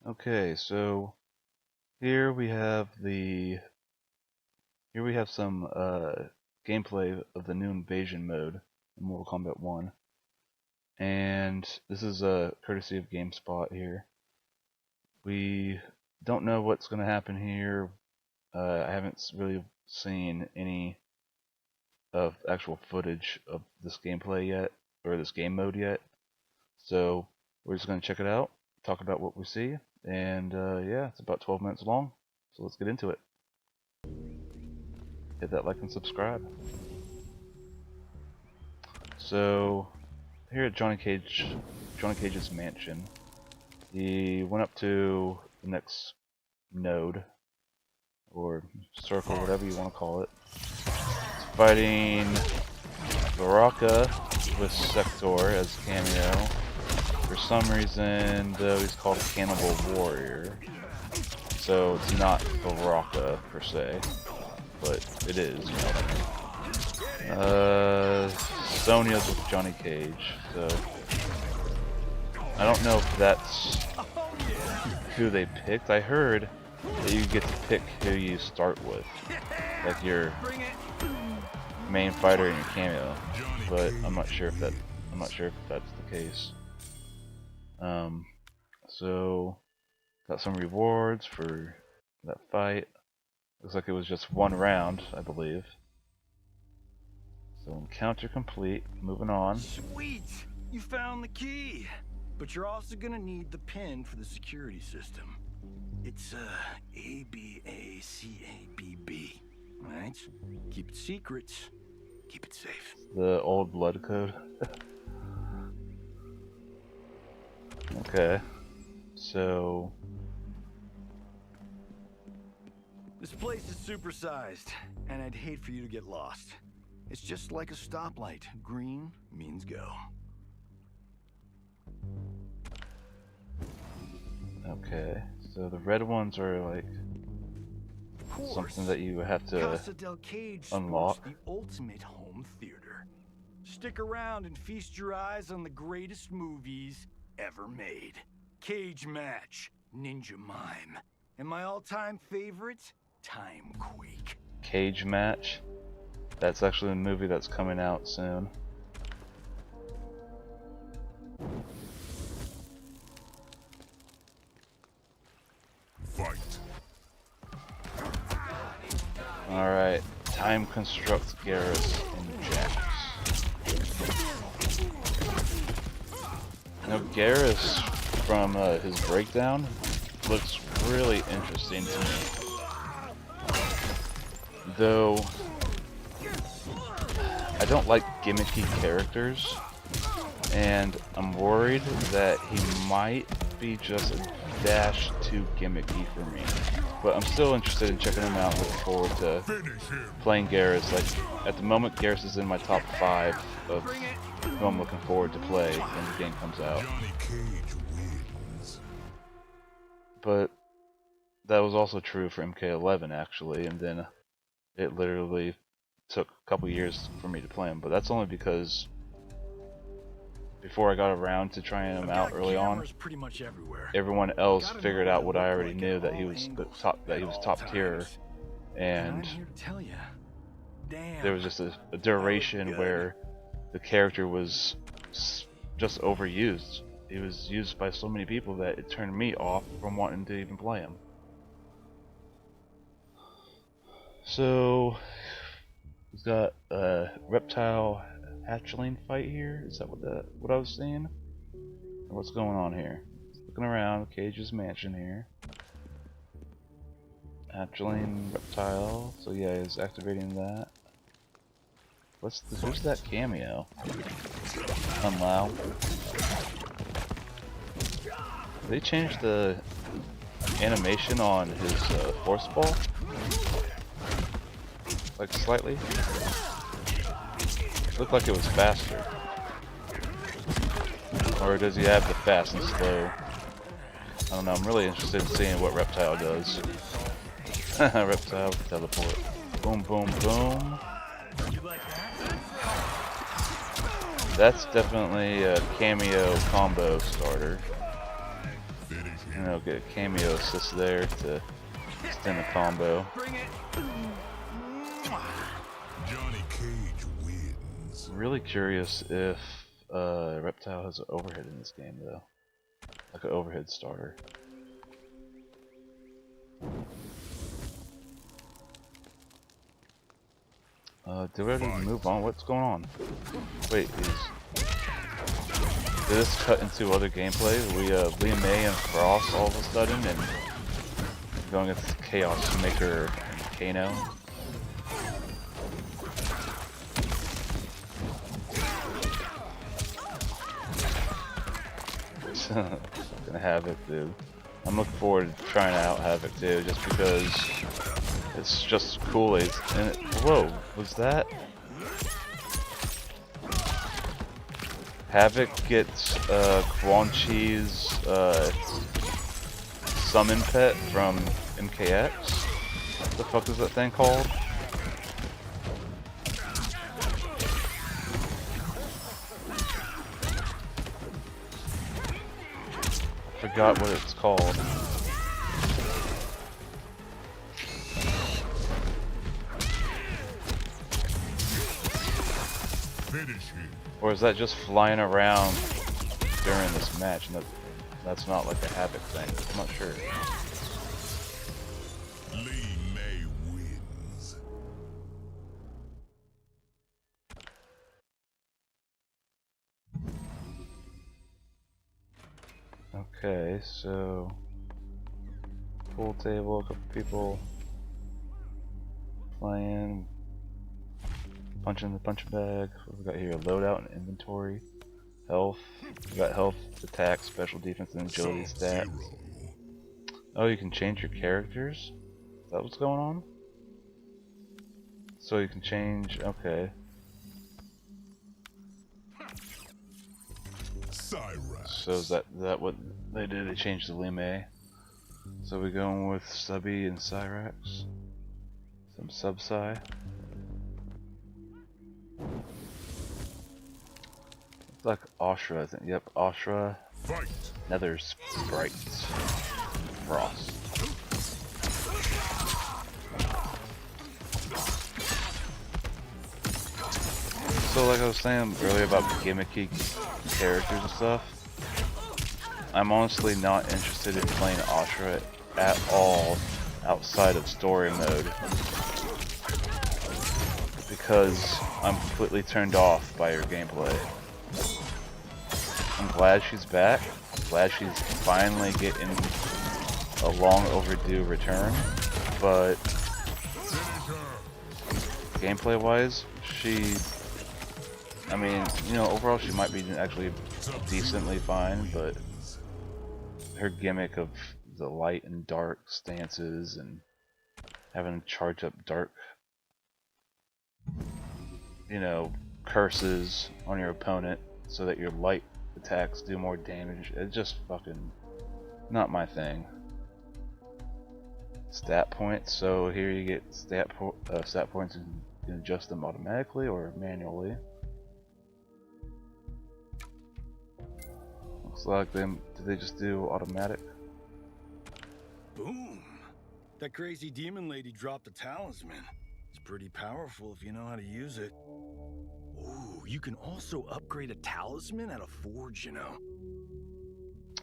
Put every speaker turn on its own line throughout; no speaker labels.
Okay, so here we have some gameplay of the new invasion mode in Mortal Kombat 1, and this is a courtesy of GameSpot here. We don't know what's going to happen here. I haven't really seen any of actual footage of this gameplay yet, or this game mode yet. So we're just going to check it out, talk about what we see, and yeah, it's about 12 minutes long, so let's get into it. Hit that like and subscribe. So here at Johnny Cage's mansion, he went up to the next node, or circle, whatever you want to call it. He's fighting Baraka with Sektor as cameo. For some reason, though, he's called a Cannibal Warrior, so it's not Baraka per se, but it is. Sonya's with Johnny Cage, so I don't know if that's who they picked. I heard that you get to pick who you start with, like your main fighter and your cameo, but I'm not sure if that's the case. So got some rewards for that fight. Looks like it was just one round, I believe. So encounter complete. Moving on.
Sweet! You found the key! But you're also gonna need the pin for the security system. It's ABACABB. Alright? Keep it secret. Keep it safe.
The old blood code. Okay. So
This place is supersized, and I'd hate for you to get lost. It's just like a stoplight. Green means go.
okay. So the red ones are like something that you have to
Casa del Cage
unlock.
The ultimate home theater. Stick around and feast your eyes on the greatest movies ever made. Cage Match, Ninja Mime, and my all-time favorite, Time Quake.
Cage Match. That's actually a movie that's coming out soon.
Fight.
Alright. Time constructs Garrus and Jax. Now Garrus, from his breakdown, looks really interesting to me. Though I don't like gimmicky characters, and I'm worried that he might be just a dash too gimmicky for me. But I'm still interested in checking him out, looking forward to playing Garrus. Like, at the moment, Garrus is in my top 5 of who I'm looking forward to play when the game comes out.
Johnny Cage wins.
But that was also true for MK11, actually, and then it literally took a couple years for me to play him. But that's only because before I got around to trying him out early on,
pretty much everywhere.
everyone else figured out what I already knew, that he was top tier, and
I'm here to tell you. Damn.
there was just a duration where the character was just overused. He was used by so many people that it turned me off from wanting to even play him. So he's got a reptile hatchling fight here. Is that what I was seeing? Or what's going on here? Looking around Cage's mansion here. Hatchling reptile. So yeah, he's activating that. Who's that cameo? Unlow. They changed the animation on his force ball, like slightly. Looked like it was faster. Or does he have the fast and slow? I don't know. I'm really interested in seeing what Reptile does. Reptile teleport. Boom, boom, boom. That's definitely a cameo combo starter.
Finish him.
You know, get a cameo assist there to extend the combo.
Bring it.
Johnny Cage wins.
Really curious if Reptile has an overhead in this game though. Like an overhead starter. Do we have to move on? What's going on? Wait, did this cut into other gameplay? We Liam May and Frost all of a sudden and going against Chaos Maker and Kano. Gonna Havik, dude. I'm looking forward to trying out Havik too, just because it's just cool. And whoa, was that? Havik gets Quan Chi's summon pet from MKX. What the fuck is that thing called? Forgot what it's called.
Finish him.
Or is that just flying around during this match? And that's not like a Havik thing. I'm not sure.
Lee May wins.
Okay, so pool table, a couple people playing, punching the punch bag. What we got here? Loadout and inventory, health. We got health, attack, special defense, and agility stats.
Subzero.
Oh, you can change your characters? Is that what's going on? So you can change. Okay.
Cyrax.
So is that what they did? They changed the Lime. So we're going with Subby and Cyrax. Some Sub-Psy. It's like Ashra, I think. Yep, Ashra.
Fight.
Nether Sprites. Frost. So like I was saying earlier about gimmicky characters and stuff, I'm honestly not interested in playing Ashra at all outside of story mode because I'm completely turned off by her gameplay. I'm glad she's back, glad she's finally getting a long overdue return, but gameplay wise, I mean, you know, overall she might be actually decently fine, but her gimmick of the light and dark stances and having to charge up dark, you know, curses on your opponent so that your light attacks do more damage, it's just fucking not my thing. Stat points, so here you get stat points and you can adjust them automatically or manually. Looks like did they just do automatic?
Boom! That crazy demon lady dropped a talisman. It's pretty powerful if you know how to use it. Ooh, you can also upgrade a talisman at a forge, you know.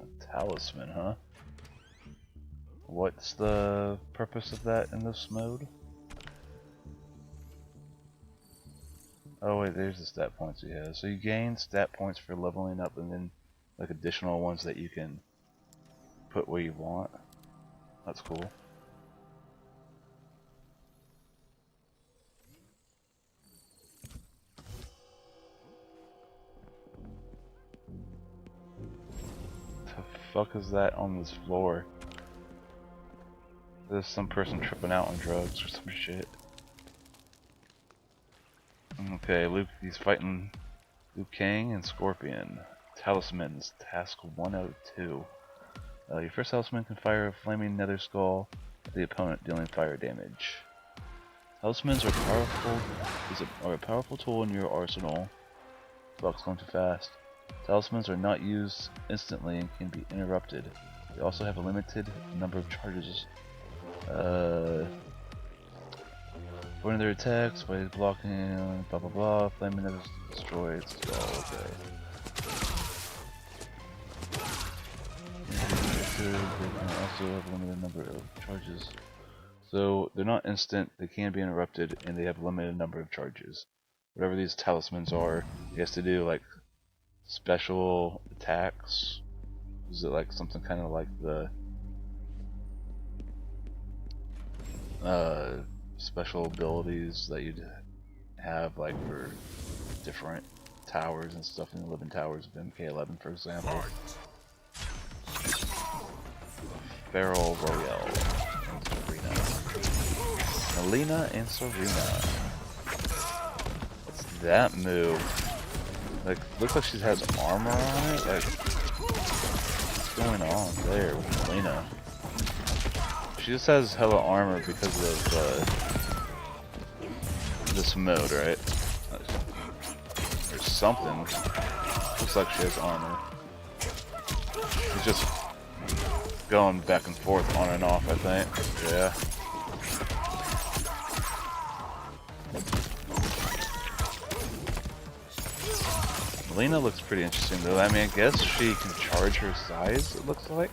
A talisman, huh? What's the purpose of that in this mode? Oh wait, there's the stat points he has. So you gain stat points for leveling up and then like additional ones that you can put where you want. That's cool. The fuck is that on this floor? There's some person tripping out on drugs or some shit. Okay, Luke, he's fighting Liu Kang and Scorpion. Talismans, task 102. Your first talisman can fire a flaming nether skull at the opponent, dealing fire damage. Talismans are a powerful tool in your arsenal. Fuck's going too fast. Talismans are not used instantly and can be interrupted. They also have a limited number of charges. According to their attacks, by blocking, blah blah blah, flaming never destroys as well, okay. They can also have a limited number of charges. So they're not instant, they can be interrupted, and they have a limited number of charges. Whatever these talismans are, he has to do like special attacks. Is it like something kind of like the special abilities that you'd have like for different towers and stuff in the living towers of MK11, for example? Feral Royale and Serena. Mileena and Serena. What's that move? Like, looks like she has armor on it. Like, what's going on there with Mileena? She just has hella armor because of this mode, right? Or something. Looks like she has armor. She's just going back and forth on and off, I think. Yeah. Mileena looks pretty interesting though. I mean, I guess she can charge her size, it looks like.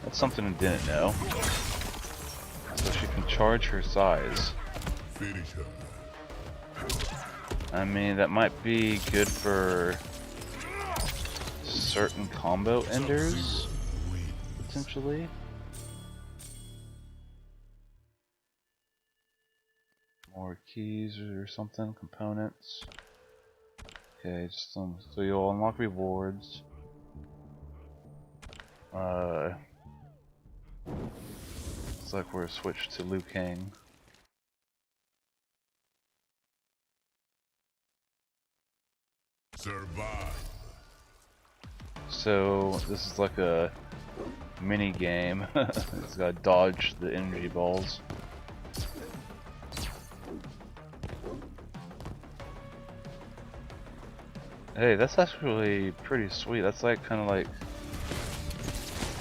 That's something I didn't know. So she can charge her size.
Finish her.
I mean, that might be good for certain combo enders, potentially. More keys or something, components. Okay, just some. So you'll unlock rewards. Looks like we're switched to Liu Kang.
Survive.
So this is like a mini game. It's gotta dodge the energy balls. Hey, that's actually pretty sweet. That's like kind of like,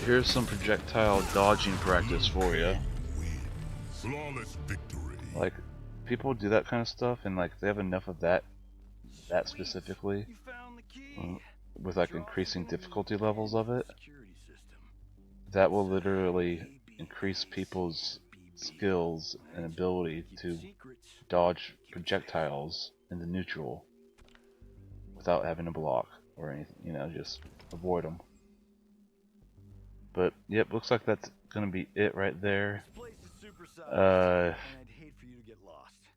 here's some projectile dodging practice for you.
Flawless victory.
Like, people do that kind of stuff, and like they have enough of that specifically,
You found the key.
with like increasing difficulty levels of it, that will literally increase people's skills and ability to dodge projectiles into neutral without having to block or anything, you know, just avoid them. But yep, looks like that's gonna be it right there.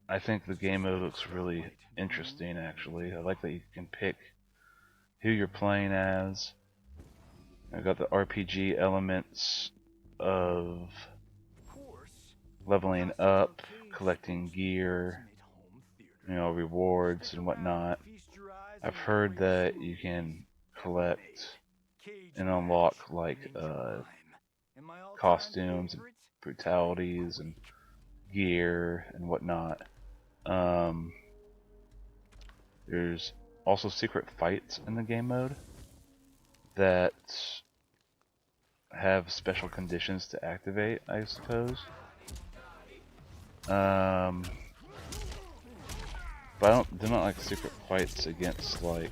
I think the game mode looks really interesting actually. I like that you can pick who you're playing as. I've got the RPG elements of leveling up, collecting gear, you know, rewards and whatnot. I've heard that you can collect and unlock like costumes and brutalities and gear and whatnot. There's also secret fights in the game mode that have special conditions to activate, I suppose. But they're not like secret fights against like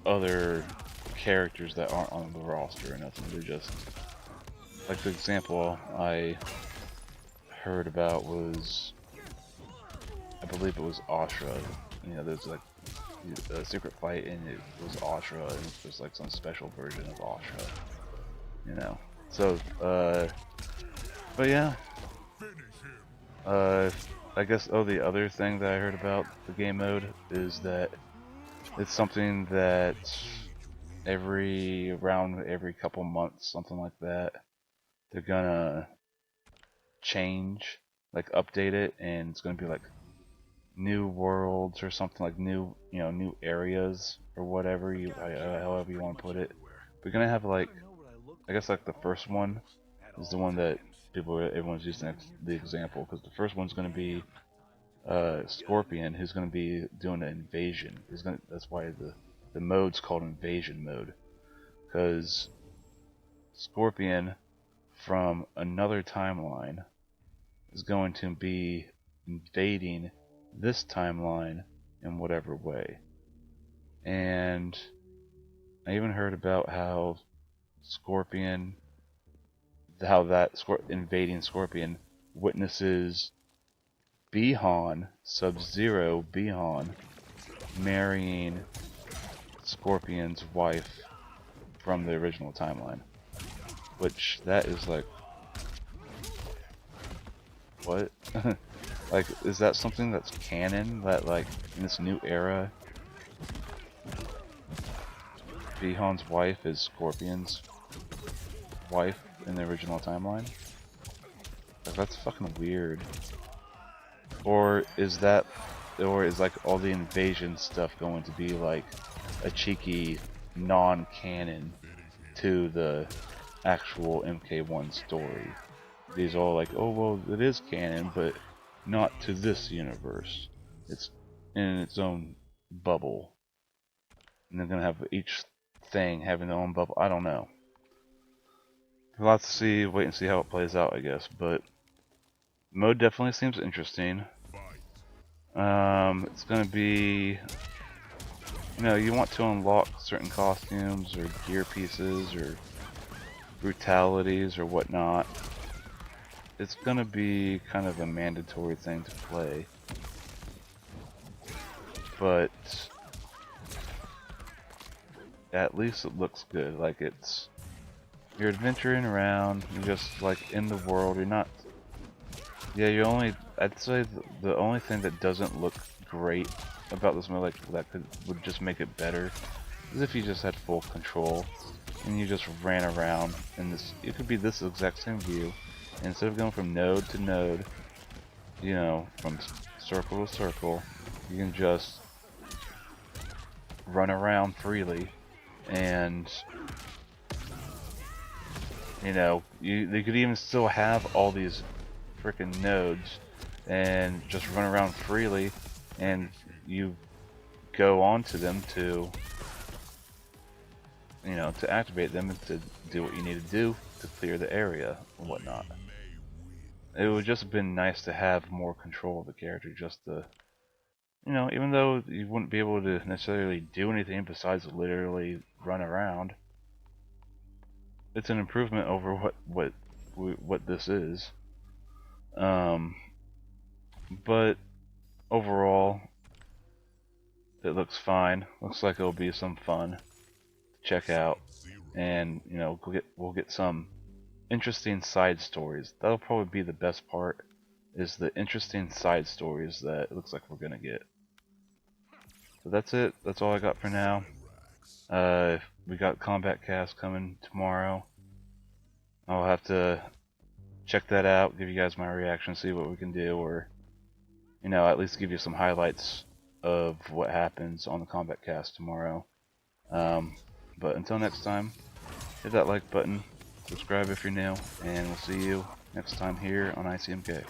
other characters that aren't on the roster or nothing. They're just like, the example I heard about was, I believe it was Ashra. You know, there's like a secret fight and it was Ashra, and it was like some special version of Ashra. You know, so but yeah. I guess, oh, the other thing that I heard about the game mode is that it's something that every couple months, something like that, they're gonna change, like update it, and it's gonna be like new worlds or something, like new, you know, new areas or whatever you, however you want to put it. We're gonna have like, I guess like the first one is the one that everyone's using the example, because the first one's gonna be Scorpion, who's gonna be doing an invasion. That's why the mode's called invasion mode, because Scorpion from another timeline is going to be invading this timeline in whatever way. And I even heard about how invading Scorpion witnesses Subzero Bihan, marrying Scorpion's wife from the original timeline. Which, that is like... what? Like, is that something that's canon? That, like, in this new era, Bihan's wife is Scorpion's wife in the original timeline? Like, that's fucking weird. Or is like all the invasion stuff going to be like a cheeky non-canon to the actual MK1 story? These all like, oh well, it is canon, but not to this universe. It's in its own bubble. And they're gonna have each thing having their own bubble. I don't know. We'll have to see, wait and see how it plays out, I guess. But mode definitely seems interesting. It's gonna be, you know, you want to unlock certain costumes or gear pieces or brutalities or whatnot. It's gonna be kind of a mandatory thing to play, but at least it looks good. Like, you're adventuring around, you're just like in the world, you're not, yeah, I'd say the only thing that doesn't look great about this mode, like, that would just make it better, is if you just had full control, and you just ran around in this, it could be this exact same view, and instead of going from node to node, you know, from circle to circle, you can just run around freely, and you know, they could even still have all these freaking nodes and just run around freely, and you go onto them to, you know, to activate them and to do what you need to do to clear the area and whatnot. It would just have been nice to have more control of the character, just to, you know, even though you wouldn't be able to necessarily do anything besides literally run around, it's an improvement over what this is. But overall, it looks fine. Looks like it'll be some fun to check out, and you know, we'll get some interesting side stories. That'll probably be the best part, is the interesting side stories that it looks like we're gonna get. So that's it. That's all I got for now. We got Combat Cast coming tomorrow. I'll have to check that out, give you guys my reaction, see what we can do, or, you know, at least give you some highlights of what happens on the Combat Cast tomorrow. But until next time, hit that like button, subscribe if you're new, and we'll see you next time here on ICMK.